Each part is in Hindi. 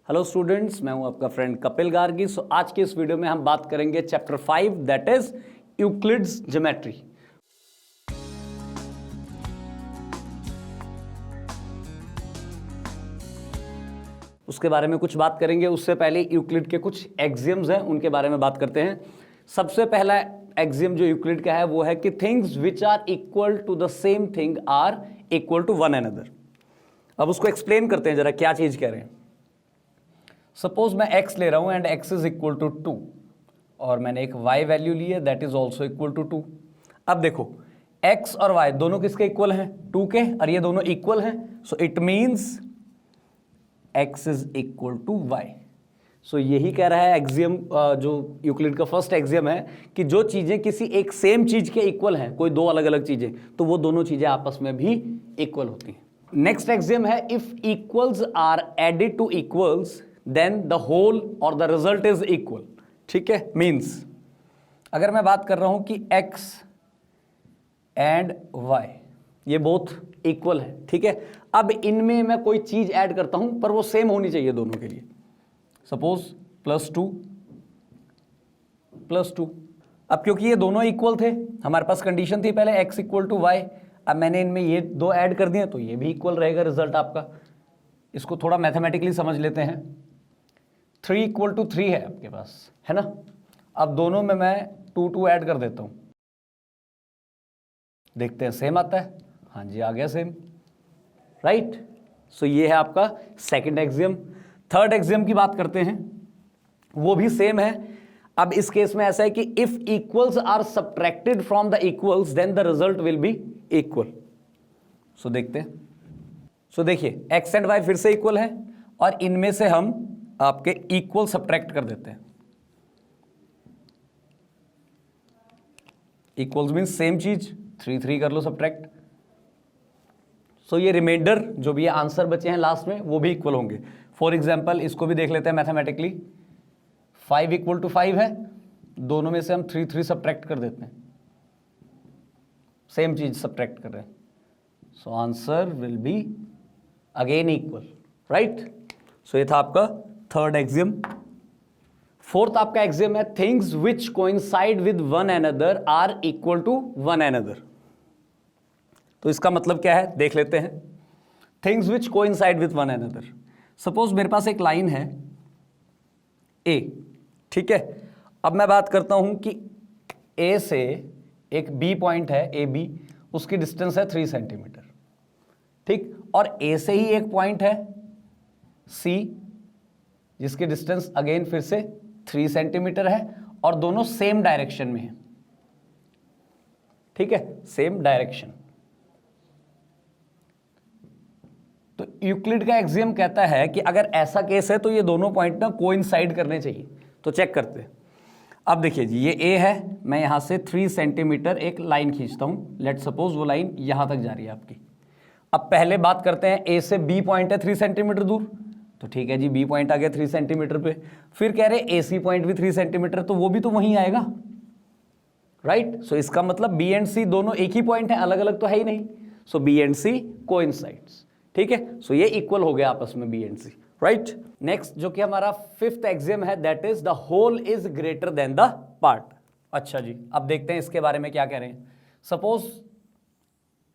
हेलो स्टूडेंट्स, मैं हूं आपका फ्रेंड कपिल गार्गी। आज के इस वीडियो में हम बात करेंगे chapter 5 that is Euclid's geometry. उसके बारे में कुछ बात करेंगे। उससे पहले यूक्लिड के कुछ एक्सियम्स हैं, उनके बारे में बात करते हैं। सबसे पहला एक्सियम जो यूक्लिड का है वो है कि things which are equal to the same thing are equal to one another. अब उसको एक्सप्लेन करते हैं जरा, क्या चीज कह रहे हैं। सपोज मैं x ले रहा हूं and x is equal to 2 और मैंने एक y वैल्यू ली है that is also equal to 2। अब देखो x और y दोनों किसके इक्वल हैं? 2 के, और ये दोनों इक्वल हैं। So it means x is equal to y। So यही कह रहा है एक्सियम, जो यूक्लिड का फर्स्ट एक्सियम है कि जो चीजें किसी एक सेम चीज के इक्वल हैं, कोई दो अलग अलग चीजें, तो वो दोनों चीजें आपस में भी इक्वल होती हैं। नेक्स्ट एक्सियम है if equals are added to equals then the whole और द रिजल्ट इज इक्वल। ठीक है, मीन्स अगर मैं बात कर रहा हूं कि x एंड y ये बोथ इक्वल है, ठीक है। अब इनमें मैं कोई चीज ऐड करता हूं पर वो सेम होनी चाहिए दोनों के लिए। सपोज +2 +2। अब क्योंकि ये दोनों इक्वल थे, हमारे पास कंडीशन थी पहले x इक्वल टू y, अब मैंने इनमें ये दो ऐड कर दिए तो ये भी इक्वल रहेगा रिजल्ट आपका। इसको थोड़ा मैथमेटिकली समझ लेते हैं। 3 इक्वल टू 3 है आपके पास, है ना। अब दोनों में मैं 2 ऐड कर देता हूं, देखते हैं सेम आता है। हाँ जी, आ गया सेम, राइट। सो ये है आपका सेकंड एक्सियम। थर्ड एक्सियम की बात करते हैं, वो भी सेम है। अब इस केस में ऐसा है कि if equals are subtracted from the equals then the result will be equal. So देखते हैं। सो देखिए x एंड y फिर से इक्वल है और इनमें से हम आपके इक्वल सब्ट्रैक्ट कर देते हैं। इक्वल्स मीन सेम चीज, 3 कर लो सब्ट्रैक्ट। सो ये रिमाइंडर जो भी आंसर बचे हैं लास्ट में वो भी इक्वल होंगे। फॉर एग्जाम्पल इसको भी देख लेते हैं मैथमेटिकली। 5 इक्वल टू 5 है, दोनों में से हम 3 सब्ट्रैक्ट कर देते हैं, सेम चीज सब्ट्रैक्ट कर रहे हैं। So answer will be again equal, right. So ये था आपका थर्ड एक्सियम। फोर्थ आपका एक्सियम है things which coincide with one another are equal to one another. तो इसका मतलब क्या है देख लेते हैं। Things which coincide with one another, suppose मेरे पास एक लाइन है ए, ठीक है। अब मैं बात करता हूं कि ए से एक बी पॉइंट है ए बी, उसकी डिस्टेंस है 3 सेंटीमीटर, ठीक। और ए से ही एक पॉइंट है सी जिसकी डिस्टेंस अगेन फिर से 3 सेंटीमीटर है और दोनों सेम डायरेक्शन में है, ठीक है, सेम डायरेक्शन। तो यूक्लिड का एक्सियम कहता है कि अगर ऐसा केस है तो ये दोनों पॉइंट ना कोइंसाइड करने चाहिए। तो चेक करते हैं। अब देखिए जी, ये ए है, मैं यहां से 3 सेंटीमीटर एक लाइन खींचता हूं। लेट सपोज वो लाइन यहां तक जा रही है आपकी। अब पहले बात करते हैं, ए से बी पॉइंट है 3 सेंटीमीटर दूर, तो ठीक है जी, बी पॉइंट आ गया 3 सेंटीमीटर पे। फिर कह रहे ए सी पॉइंट भी 3 सेंटीमीटर, तो वो भी तो वहीं आएगा, राइट। सो इसका मतलब बी एंड सी दोनों एक ही पॉइंट है, अलग अलग तो है ही नहीं। So B and C coincides, ठीक है। सो ये इक्वल हो गया आपस में B and C, right. Next जो कि हमारा फिफ्थ एक्सियम है that is the whole is greater than the part. अच्छा जी, अब देखते हैं इसके बारे में क्या कह रहे हैं। सपोज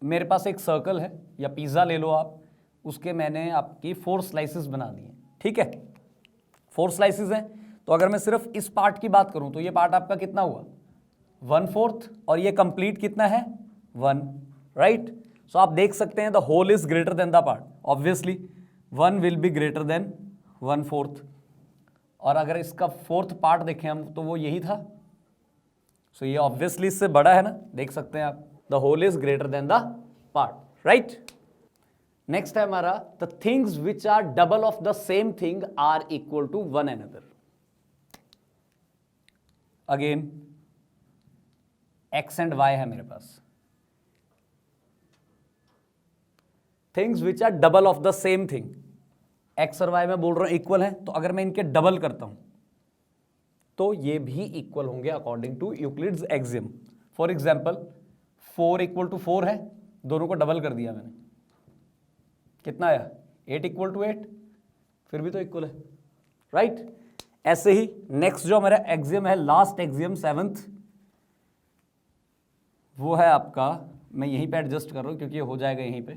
मेरे पास एक सर्कल है या पिज्जा ले लो आप, उसके मैंने आपकी 4 स्लाइसेस बना दी हैं, ठीक है। 4 स्लाइसेस हैं, तो अगर मैं सिर्फ इस पार्ट की बात करूं तो ये पार्ट आपका कितना हुआ 1/4 और ये कंप्लीट कितना है 1, राइट। सो आप देख सकते हैं the whole is greater than the part, obviously 1 will be greater than 1/4। और अगर इसका 4th पार्ट देखें हम तो वो यही था। सो ये ऑब्वियसली इससे बड़ा है ना, देख सकते हैं आप, the whole is greater than the part, right. Next है हमारा the things which are double of the same thing are equal to one another. Again X and Y है मेरे पास, things which are double of the same thing. X और वाई में बोल रहा हूं इक्वल है, तो अगर मैं इनके डबल करता हूं तो ये भी इक्वल होंगे according to Euclid's axiom. For example 4 equal to 4 है, दोनों को डबल कर दिया मैंने, कितना आया 8 इक्वल टू 8, फिर भी तो इक्वल है, राइट। ऐसे ही नेक्स्ट जो हमारा एक्सियम है, लास्ट एक्सियम 7th, वो है आपका, मैं यहीं पे एडजस्ट कर रहा हूं क्योंकि ये हो जाएगा यहीं पे,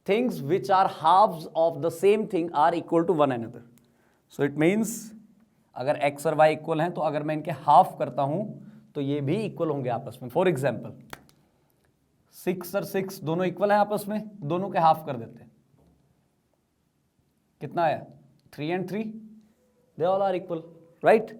things which are halves of the same thing are equal to one another. So it means अगर एक्स और वाई इक्वल हैं तो अगर मैं इनके हाफ करता हूं तो ये भी इक्वल होंगे आपस में। फॉर एग्जाम्पल 6 और 6 दोनों इक्वल हैं आपस में, दोनों के हाफ कर देते हैं, कितना आया 3 and 3, they all are equal, right.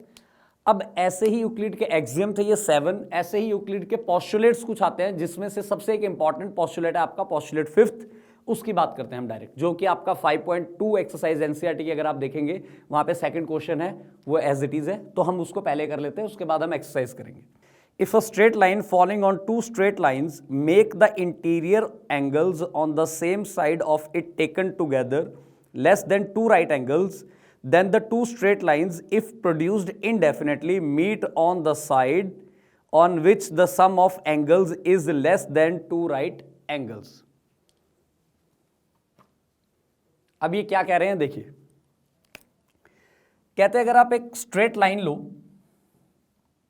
अब ऐसे ही यूक्लिड के एक्सियम थे ये 7, ऐसे ही यूक्लिड के पोस्टुलेट्स कुछ आते हैं जिसमें से सबसे एक इंपॉर्टेंट पोस्टुलेट है आपका पोस्टुलेट 5th, उसकी बात करते हैं हम डायरेक्ट, जो कि आपका 5.2 एक्सरसाइज एनसीईआरटी की अगर आप देखेंगे वहां पे सेकंड क्वेश्चन है, वो एज इट इज है, तो हम उसको पहले कर लेते हैं, उसके बाद हम एक्सरसाइज करेंगे। If a straight line following on 2 straight lines make the interior angles on the same side of it taken together less than 2 right angles, then the 2 straight lines, if produced indefinitely, meet on the side on which the sum of angles is less than 2 right angles. अब ये क्या कह रहे हैं देखिए, कहते हैं अगर आप एक straight line low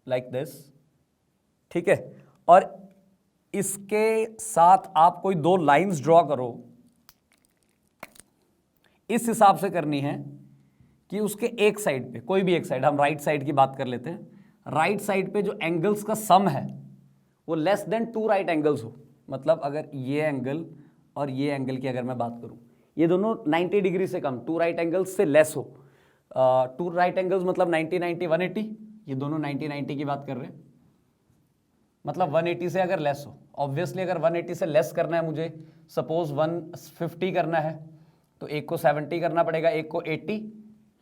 like this, ठीक है, और इसके साथ आप कोई 2 लाइंस ड्रॉ करो, इस हिसाब से करनी है कि उसके एक साइड पे, कोई भी एक साइड, हम राइट साइड की बात कर लेते हैं, राइट साइड पे जो एंगल्स का सम है वो लेस देन 2 राइट एंगल्स हो। मतलब अगर ये एंगल और ये एंगल की अगर मैं बात करूं, ये दोनों 90 डिग्री से कम, 2 राइट एंगल्स से लेस हो, 2 राइट एंगल्स मतलब 90 90 180, ये दोनों 90 90 की बात कर रहे हैं, मतलब 180 से अगर लेस हो। ऑब्वियसली अगर 180 से लेस करना है मुझे, सपोज 150 करना है, तो एक को 70 करना पड़ेगा, एक को 80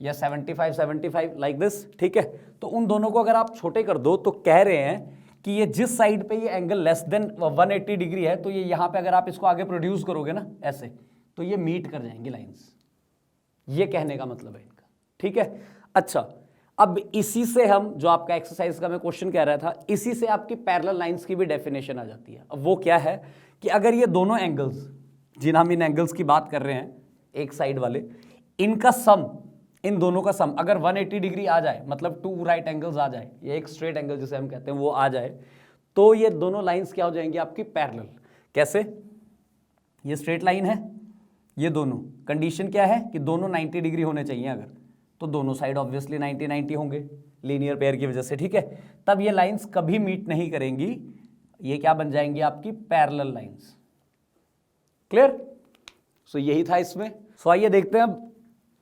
या 75 75 लाइक दिस, ठीक है। तो उन दोनों को अगर आप छोटे कर दो तो कह रहे हैं कि ये जिस साइड पे ये एंगल लेस देन 180 डिग्री है, तो ये यहाँ पे अगर आप इसको आगे प्रोड्यूस करोगे ना ऐसे, तो ये मीट कर जाएंगे लाइंस, ये कहने का मतलब है इनका, ठीक है। अच्छा, अब इसी से हम, जो आपका एक्सरसाइज का मैं क्वेश्चन कह रहा था, इसी से आपकी पैरेलल लाइंस की भी डेफिनेशन आ जाती है। अब वो क्या है कि अगर ये दोनों एंगल्स, जिन हम इन एंगल्स की बात कर रहे हैं एक साइड वाले, इनका सम, इन दोनों का सम अगर 180 डिग्री आ जाए, मतलब 2 राइट एंगल्स आ जाए, ये एक स्ट्रेट एंगल जिसे हम कहते हैं वो आ जाए, तो ये दोनों लाइंस क्या हो जाएंगी आपकी पैरेलल। कैसे? ये स्ट्रेट लाइन है, ये दोनों, कंडीशन क्या है कि दोनों 90 डिग्री होने चाहिए, अगर तो दोनों साइड ऑब्वियसली 90 90 होंगे लीनियर पेयर की वजह से, ठीक है। तब ये लाइंस कभी मीट नहीं करेंगी, ये क्या बन जाएंगी आपकी पैरेलल लाइंस। क्लियर? सो यही था इसमें। सो आइए देखते हैं अब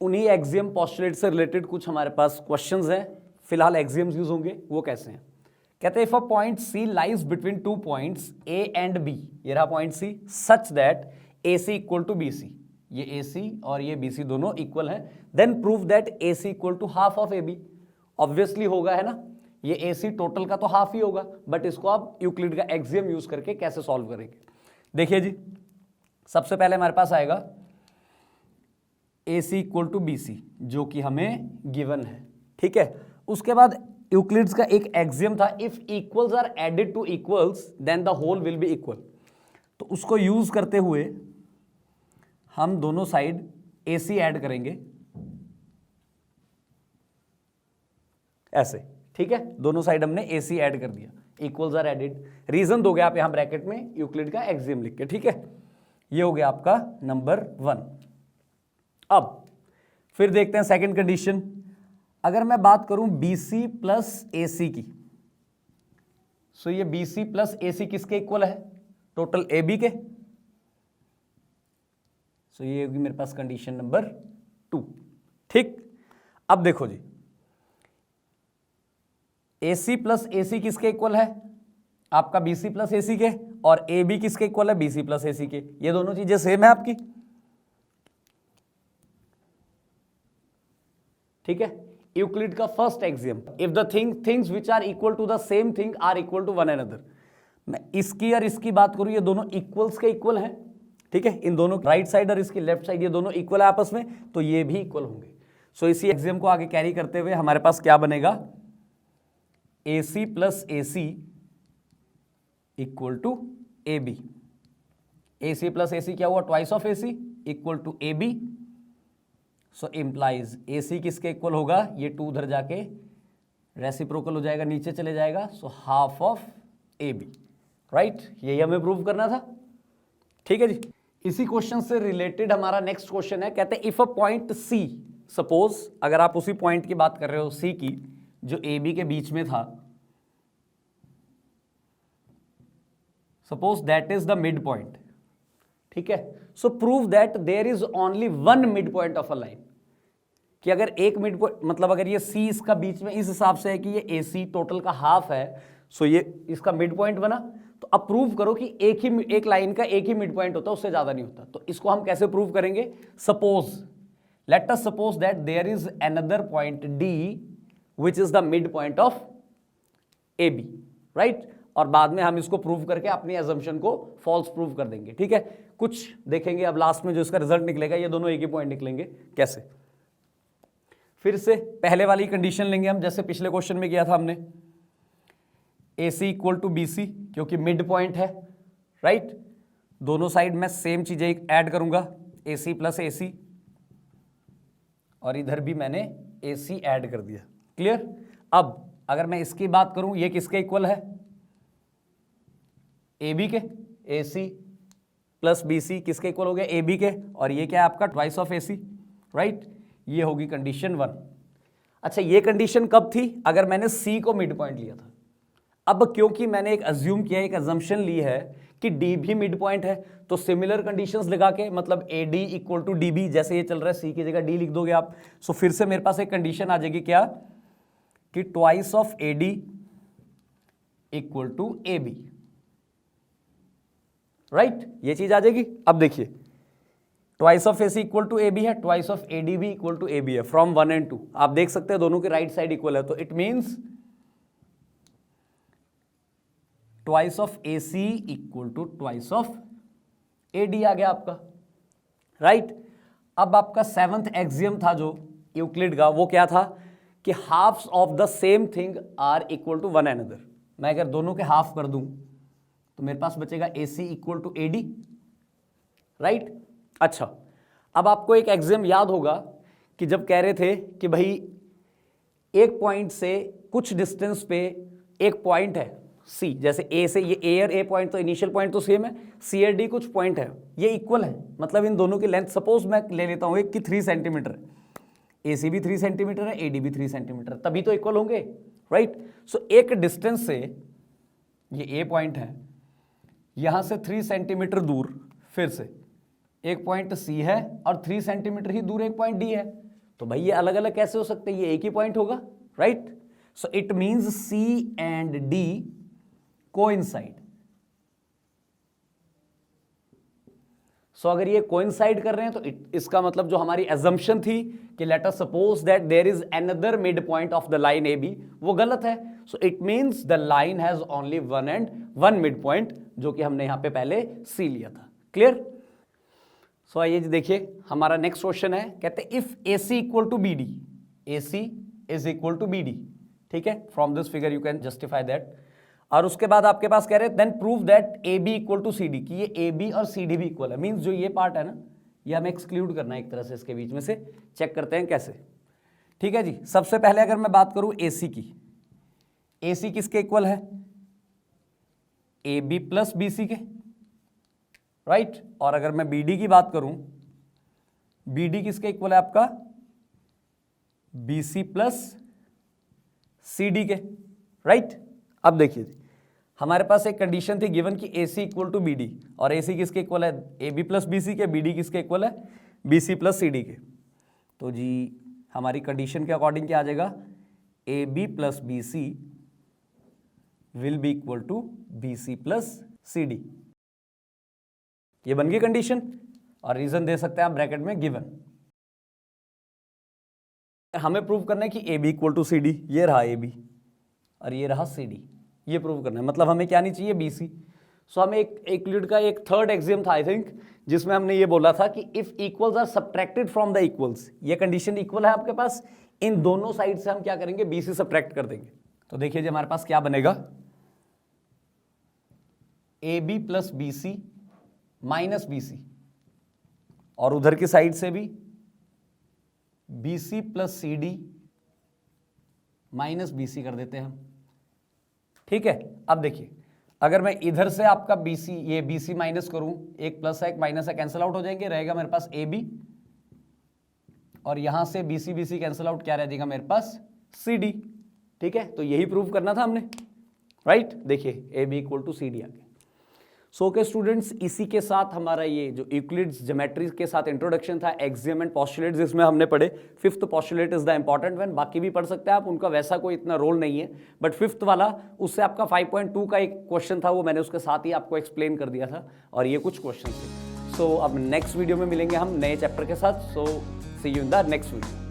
उन्हीं एक्सियम पोस्टुलेट से रिलेटेड कुछ हमारे पास क्वेश्चंस हैं, फिलहाल एक्सियम्स यूज होंगे, वो कैसे हैं। कहते हैं if a point C lies between 2 points A and B, ये रहा point C, such that A C equal to B C, ये ए सी और ये बी सी दोनों इक्वल हैं, then prove that A C equal to half of A B. Obviously होगा, है ना, ये ए सी टोटल का तो हाफ ही होगा, बट इसको आप यूक्लिड का एक्सियम यूज करके कैसे सॉल्व करेंगे। देखिए जी, सबसे पहले हमारे पास आएगा ए सी इक्वल टू बी सी, जो कि हमें गिवन है, ठीक है। उसके बाद यूक्लिड्स का एक एक्सियम था, if equals are added to equals then the whole will be equal. तो उसको यूज करते हुए हम दोनों साइड ए सी ऐड करेंगे ऐसे, ठीक है। दोनों साइड हमने ए सी ऐड कर दिया, इक्वल्स आर एडेड, रीजन दोगे आप यहां ब्रैकेट में यूक्लिड का एक्सियम लिख के, ठीक है। ये हो गया आपका नंबर 1। अब फिर देखते हैं सेकंड कंडीशन। अगर मैं बात करूं BC प्लस AC की, सो ये BC प्लस AC किसके इक्वल है? टोटल AB के। सो ये होगी मेरे पास कंडीशन नंबर 2, ठीक। अब देखो जी, AC प्लस AC किसके इक्वल है? आपका BC प्लस AC के, और AB किसके इक्वल है? BC प्लस AC के। ये दोनों चीजें सेम है आपकी, ठीक है। यूक्लिड का first axiom, if the things which are equal to the same thing are equal to one another. मैं इसकी और इसकी बात करूं, ये दोनों इक्वल्स के इक्वल हैं, ठीक है। इन दोनों राइट साइड और इसकी लेफ्ट साइड, ये दोनों इक्वल है आपस में, तो ये भी इक्वल होंगे। सो इसी एक्सियम को आगे कैरी करते हुए हमारे पास क्या बनेगा? AC plus AC equal to AB। AC plus AC क्या हुआ? Twice of AC equal to AB। So implies A C किसके इक्वल होगा, ये 2 उधर जाके रेसिप्रोकल हो जाएगा, नीचे चले जाएगा, so half of A B, right. यही हमें प्रूव करना था, ठीक है जी। इसी क्वेश्चन से रिलेटेड हमारा नेक्स्ट क्वेश्चन है, कहते हैं if a point C, suppose अगर आप उसी पॉइंट की बात कर रहे हो सी की, जो ए बी के बीच में था, suppose that is the mid point, ठीक है। So prove that there is only one mid point of a line, कि अगर एक मिड पॉइंट, मतलब अगर ये सी इसका बीच में इस हिसाब से है कि ये ए सी टोटल का हाफ है, सो ये इसका मिड पॉइंट बना, तो अब प्रूव करो कि एक लाइन का एक ही मिड पॉइंट होता है, उससे ज्यादा नहीं होता। तो इसको हम कैसे प्रूव करेंगे, suppose let us suppose that there is another point D which is the mid point of A B, right. और बाद में हम इसको प्रूव करके अपनी अजम्पशन को फॉल्स प्रूव कर देंगे, ठीक है। कुछ देखेंगे अब लास्ट में जो इसका रिजल्ट निकलेगा, ये दोनों एक ही पॉइंट निकलेंगे कैसे। फिर से पहले वाली कंडीशन लेंगे हम, जैसे पिछले क्वेश्चन में किया था हमने, ए सी इक्वल टू बी सी, क्योंकि मिड पॉइंट है, राइट। दोनों साइड में सेम चीजें ऐड करूंगा, ए सी प्लस ए सी, और इधर भी मैंने ए सी ऐड कर दिया, क्लियर। अब अगर मैं इसकी बात करूं, ये किसके इक्वल है, ए बी के, ए सी प्लस बी सी किसके इक्वल हो गया, ए बी के, और ये क्या है आपका twice of A C, right. ये होगी कंडीशन 1। अच्छा, ये कंडीशन कब थी, अगर मैंने सी को मिड पॉइंट लिया था। अब क्योंकि मैंने एक अज्यूम किया, एक अजम्पशन ली है कि डी भी मिड पॉइंट है, तो सिमिलर कंडीशंस लगा के, मतलब A D equal to D B, जैसे ये चल रहा है सी की जगह डी लिख दोगे आप, सो फिर से मेरे पास एक कंडीशन आ जाएगी क्या, कि twice of A D equal to A B, right. ये चीज आ जाएगी। अब देखिए, twice of A C equal to A B है, ट्वाइस ऑफ ए डी भी इक्वल टू ए बी है, फ्रॉम 1 and 2 आप देख सकते हैं दोनों के राइट साइड इक्वल है, तो it means twice of A C equal to twice of A D आ गया आपका, राइट। अब आपका 7th एक्सियम था जो यूक्लिड का, वो क्या था, कि halves of the same thing are equal to one another. मैं अगर दोनों के हाफ कर दूं तो मेरे पास बचेगा A C equal to A D, right. अच्छा, अब आपको एक एग्जाम याद होगा कि जब कह रहे थे कि भाई एक पॉइंट से कुछ डिस्टेंस पे एक पॉइंट है सी, जैसे ए से ये ए और ए पॉइंट, तो इनिशियल पॉइंट तो सेम है, सी और डी कुछ पॉइंट है, ये इक्वल है, मतलब इन दोनों की लेंथ, सपोज मैं ले लेता हूं एक की 3 सेंटीमीटर है, ए सी भी 3 सेंटीमीटर है, ए डी भी 3 सेंटीमीटर, तभी तो इक्वल होंगे, राइट। सो एक डिस्टेंस से, ये ए पॉइंट है, यहां से 3 सेंटीमीटर दूर फिर से एक पॉइंट सी है, और 3 सेंटीमीटर ही दूर एक पॉइंट डी है, तो भाई ये अलग अलग कैसे हो सकते हैं, ये एक ही पॉइंट होगा, right. So it means C and D coincide. So अगर ये कोइंसाइड कर रहे हैं, तो इसका मतलब जो हमारी assumption थी कि let us suppose that there is another mid point of the line A B, वो गलत है। So it means the line has only one mid point, जो कि हमने यहां पे पहले सी लिया था, क्लियर। सो आइए देखिए, हमारा नेक्स्ट क्वेश्चन है, कहते हैं if A C equal to B D, A C is equal to B D, ठीक है, from this figure you can justify that. और उसके बाद आपके पास कह रहे हैं then prove that A B equal to C D, कि ये ए बी और सी डी भी इक्वल है, मीन्स जो ये पार्ट है ना, ये हमें एक्सक्लूड करना है एक तरह से इसके बीच में से। चेक करते हैं कैसे, ठीक है जी। सबसे पहले अगर मैं बात करूं ए सी की, ए सी किसके इक्वल है, A B plus B C के, राइट। और अगर मैं बी डी की बात करूं, बी डी किसके इक्वल है आपका, B C plus C D के, राइट। अब देखिए जी, हमारे पास एक कंडीशन थी गिवन कि A C equal to B D, और ए सी किसके इक्वल है, A B plus B C के, बी डी किसके इक्वल है, B C plus C D के। तो जी हमारी कंडीशन के अकॉर्डिंग क्या आ जाएगा, A B plus B C will be equal to B C plus C D. ये बन गई कंडीशन, और रीजन दे सकते हैं आप ब्रैकेट में गिवन। हमें प्रूव करना है कि A B equal to C D, ये रहा ए बी और ये रहा सी डी, ये प्रूव करना है, मतलब हमें क्या नहीं चाहिए, बी सी। सो हमें एक यूक्लिड का एक थर्ड एक्सियम था आई थिंक, जिसमें हमने ये बोला था कि if equals are subtracted from the equals, ये कंडीशन इक्वल है आपके पास, इन दोनों साइड से हम क्या करेंगे, बी सी सब्ट्रैक्ट कर देंगे। तो देखिए जी हमारे पास क्या बनेगा, A B plus B C minus B C, और उधर की साइड से भी BC plus CD minus BC कर देते हैं हम, ठीक है। अब देखिए अगर मैं इधर से आपका BC ये BC माइनस करूं, एक प्लस है एक माइनस है, कैंसिल आउट हो जाएंगे, रहेगा मेरे पास AB और यहां से BC BC कैंसिल आउट, क्या रह जाएगा मेरे पास CD, ठीक है। तो यही प्रूव करना था हमने, राइट। देखिए AB इक्वल टू CD आ गया। सो के स्टूडेंट्स, इसी के साथ हमारा ये जो यूक्लिड्स ज्योमेट्री के साथ इंट्रोडक्शन था, एक्सियम एंड पोस्टुलेट्स इसमें हमने पढ़े। Fifth postulate is the important one, बाकी भी पढ़ सकते हैं आप, उनका वैसा कोई इतना रोल नहीं है, बट फिफ्थ वाला उससे आपका 5.2 का एक क्वेश्चन था, वो मैंने उसके साथ ही आपको एक्सप्लेन कर दिया था, और ये कुछ क्वेश्चन थे। सो अब नेक्स्ट वीडियो में मिलेंगे हम नए चैप्टर के साथ। So see you in the next video.